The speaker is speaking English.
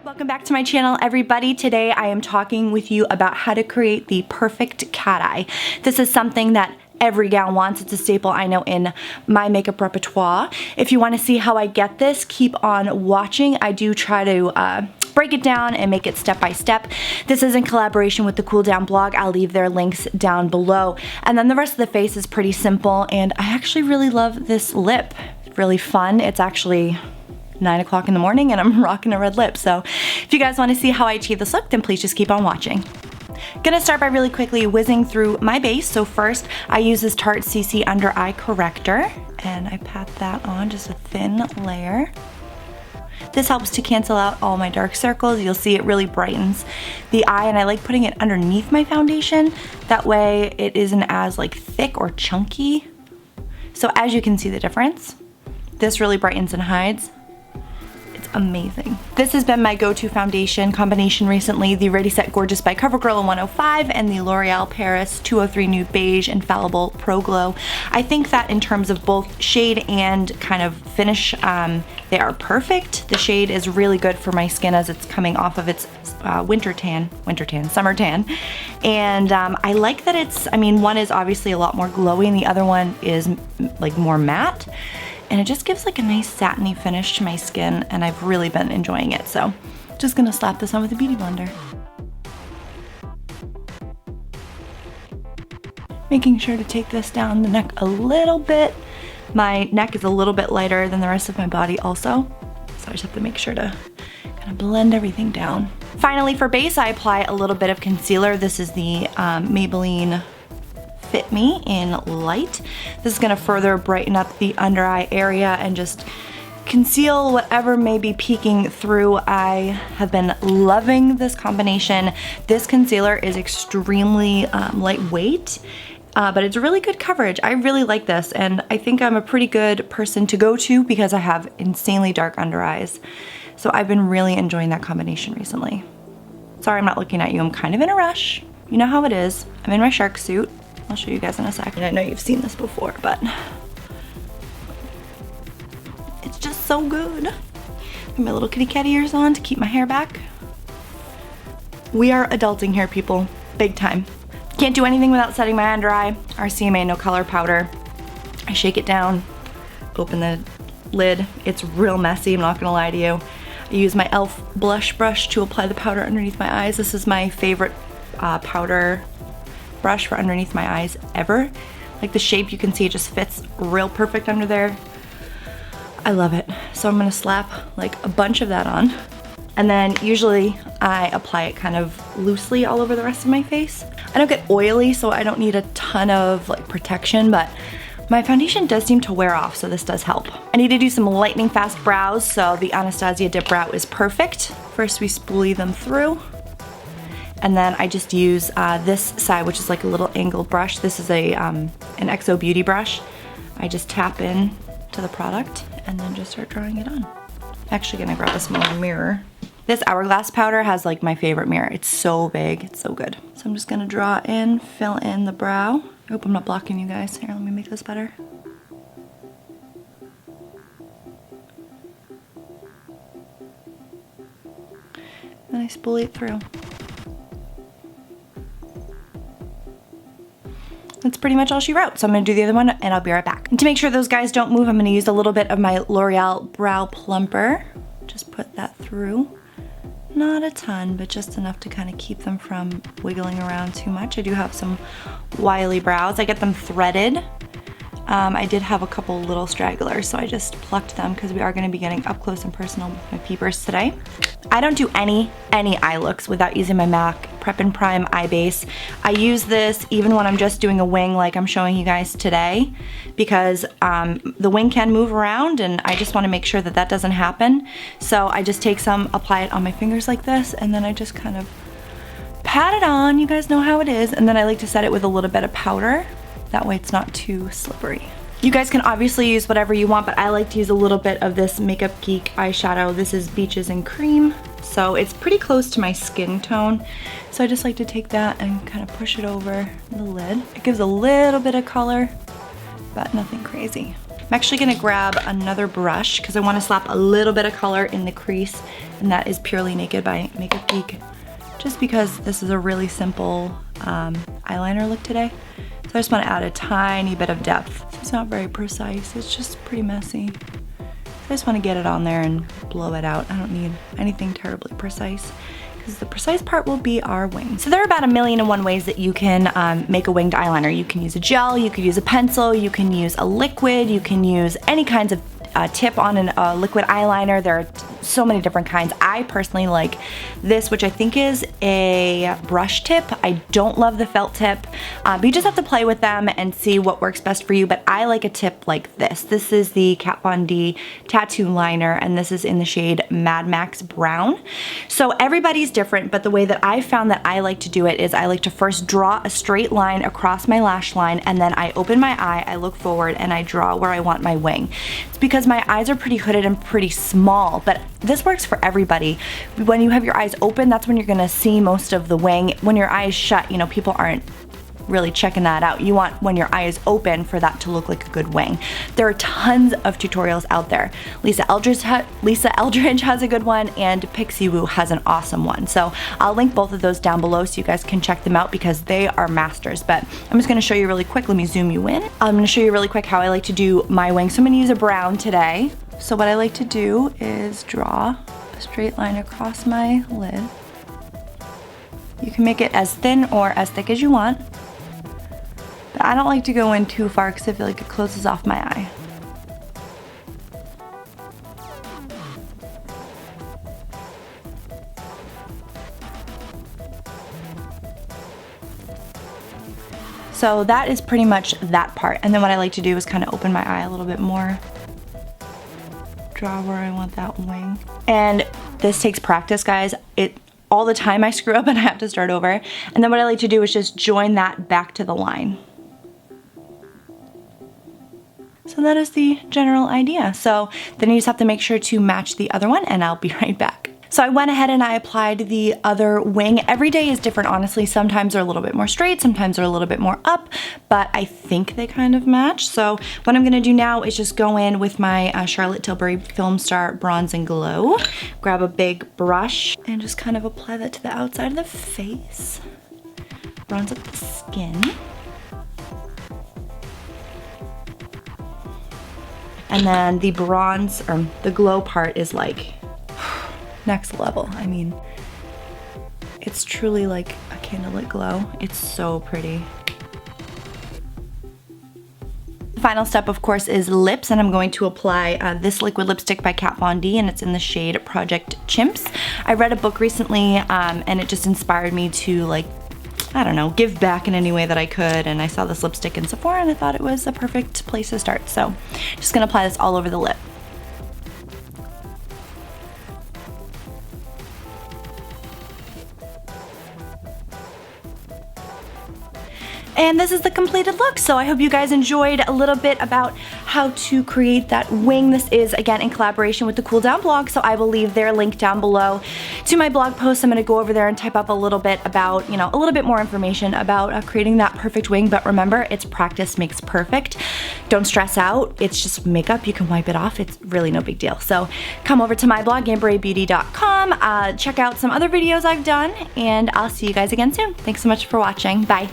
Welcome back to my channel, everybody. Today I am talking with you about how to create the perfect cat eye. This is something that every gal wants. It's a staple, I know, in my makeup repertoire. If you want to see how I get this, keep on watching. I do try to break it down and make it step by step. This is in collaboration with the Cool Down blog. I'll leave their links down below. And then the rest of the face is pretty simple, and I actually really love this lip. Really fun. It's actually 9 o'clock in the morning and I'm rocking a red lip. So if you guys want to see how I achieve this look, then please just keep on watching. Gonna start by really quickly whizzing through my base. So first I use this Tarte CC Under Eye Corrector and I pat that on, just a thin layer. This helps to cancel out all my dark circles. You'll see it really brightens the eye, and I like putting it underneath my foundation. That way it isn't as like thick or chunky. So as you can see the difference, this really brightens and hides. Amazing. This has been my go-to foundation combination recently, the Ready Set Gorgeous by CoverGirl in 105 and the L'Oreal Paris 203 Nude Beige Infallible Pro Glow. I think that in terms of both shade and kind of finish, they are perfect. The shade is really good for my skin as it's coming off of its summer tan. And I like that it's, I mean, one is obviously a lot more glowy and the other one is like more matte. And it just gives like a nice satiny finish to my skin, and I've really been enjoying it. So just gonna slap this on with a beauty blender. Making sure to take this down the neck a little bit. My neck is a little bit lighter than the rest of my body also, so I just have to make sure to kind of blend everything down. Finally, for base, I apply a little bit of concealer. This is the Maybelline Fit Me in Light. This is gonna further brighten up the under eye area and just conceal whatever may be peeking through. I have been loving this combination. This concealer is extremely lightweight, but it's really good coverage. I really like this, and I think I'm a pretty good person to go to because I have insanely dark under eyes. So I've been really enjoying that combination recently. Sorry I'm not looking at you, I'm kind of in a rush. You know how it is. I'm in my shark suit. I'll show you guys in a second. I know you've seen this before, but it's just so good. Got my little kitty cat ears on to keep my hair back. We are adulting here, people, big time. Can't do anything without setting my under eye. RCMA No Color Powder. I shake it down, open the lid. It's real messy, I'm not gonna lie to you. I use my e.l.f. blush brush to apply the powder underneath my eyes. This is my favorite powder brush for underneath my eyes ever. Like the shape, you can see it just fits real perfect under there. I love it. So I'm gonna slap like a bunch of that on. And then usually I apply it kind of loosely all over the rest of my face. I don't get oily, so I don't need a ton of like protection, but my foundation does seem to wear off, so this does help. I need to do some lightning fast brows, so the Anastasia Dip Brow is perfect. First we spoolie them through. And then I just use this side, which is like a little angled brush. This is an XO Beauty brush. I just tap in to the product and then just start drawing it on. I'm actually gonna grab a smaller mirror. This Hourglass powder has like my favorite mirror. It's so big, it's so good. So I'm just gonna draw in, fill in the brow. I hope I'm not blocking you guys. Here, let me make this better. Then I spoolie it through. That's pretty much all she wrote. So I'm gonna do the other one and I'll be right back. And to make sure those guys don't move, I'm gonna use a little bit of my L'Oreal Brow Plumper. Just put that through. Not a ton, but just enough to kind of keep them from wiggling around too much. I do have some wily brows. I get them threaded. I did have a couple little stragglers, so I just plucked them because we are gonna be getting up close and personal with my peepers today. I don't do any eye looks without using my MAC Prep and Prime Eye Base. I use this even when I'm just doing a wing like I'm showing you guys today, because the wing can move around and I just wanna make sure that that doesn't happen. So I just take some, apply it on my fingers like this, and then I just kind of pat it on. You guys know how it is. And then I like to set it with a little bit of powder. That way it's not too slippery. You guys can obviously use whatever you want, but I like to use a little bit of this Makeup Geek eyeshadow. This is Beaches and Cream. So it's pretty close to my skin tone. So I just like to take that and kind of push it over the lid. It gives a little bit of color, but nothing crazy. I'm actually gonna grab another brush because I want to slap a little bit of color in the crease, and that is Purely Naked by Makeup Geek, just because this is a really simple eyeliner look today. So I just want to add a tiny bit of depth. It's not very precise, it's just pretty messy. I just want to get it on there and blow it out. I don't need anything terribly precise, because the precise part will be our wing. So there are about 1,000,001 ways that you can make a winged eyeliner. You can use a gel, you could use a pencil, you can use a liquid, you can use any kinds of tip on a liquid eyeliner. There are so many different kinds. I personally like this, which I think is a brush tip. I don't love the felt tip, but you just have to play with them and see what works best for you. But I like a tip like this. This is the Kat Von D Tattoo Liner, and this is in the shade Mad Max Brown. So everybody's different, but the way that I found that I like to do it is I like to first draw a straight line across my lash line, and then I open my eye, I look forward, and I draw where I want my wing. It's because my eyes are pretty hooded and pretty small, but this works for everybody. When you have your eyes open, that's when you're gonna see most of the wing. When your eyes shut, you know, people aren't really checking that out. You want when your eye is open for that to look like a good wing. There are tons of tutorials out there. Lisa Eldridge has a good one, and Pixie Woo has an awesome one. So I'll link both of those down below so you guys can check them out, because they are masters. But I'm just gonna show you really quick. Let me zoom you in. I'm gonna show you really quick how I like to do my wing. So I'm gonna use a brown today. So what I like to do is draw a straight line across my lid. You can make it as thin or as thick as you want. But I don't like to go in too far because I feel like it closes off my eye. So that is pretty much that part. And then what I like to do is kind of open my eye a little bit more. Draw where I want that wing. And this takes practice, guys. All the time I screw up and I have to start over. And then what I like to do is just join that back to the line. So that is the general idea. So then you just have to make sure to match the other one, and I'll be right back. So I went ahead and I applied the other wing. Every day is different, honestly. Sometimes they're a little bit more straight, sometimes they're a little bit more up, but I think they kind of match. So what I'm gonna do now is just go in with my Charlotte Tilbury Filmstar Bronze and Glow. Grab a big brush and just kind of apply that to the outside of the face. Bronze up the skin. And then the bronze, or the glow part, is like next level. I mean, it's truly like a candlelit glow. It's so pretty. The final step, of course, is lips, and I'm going to apply this liquid lipstick by Kat Von D, and it's in the shade Project Chimps. I read a book recently, and it just inspired me to, like, I don't know, give back in any way that I could, and I saw this lipstick in Sephora and I thought it was a perfect place to start. So just gonna apply this all over the lip. And this is the completed look. So I hope you guys enjoyed a little bit about how to create that wing. This is, again, in collaboration with the Cool Down blog, so I will leave their link down below to my blog post. I'm gonna go over there and type up a little bit about, you know, a little bit more information about creating that perfect wing. But remember, it's practice makes perfect. Don't stress out. It's just makeup. You can wipe it off. It's really no big deal. So come over to my blog, amberraybeauty.com. Check out some other videos I've done, and I'll see you guys again soon. Thanks so much for watching. Bye.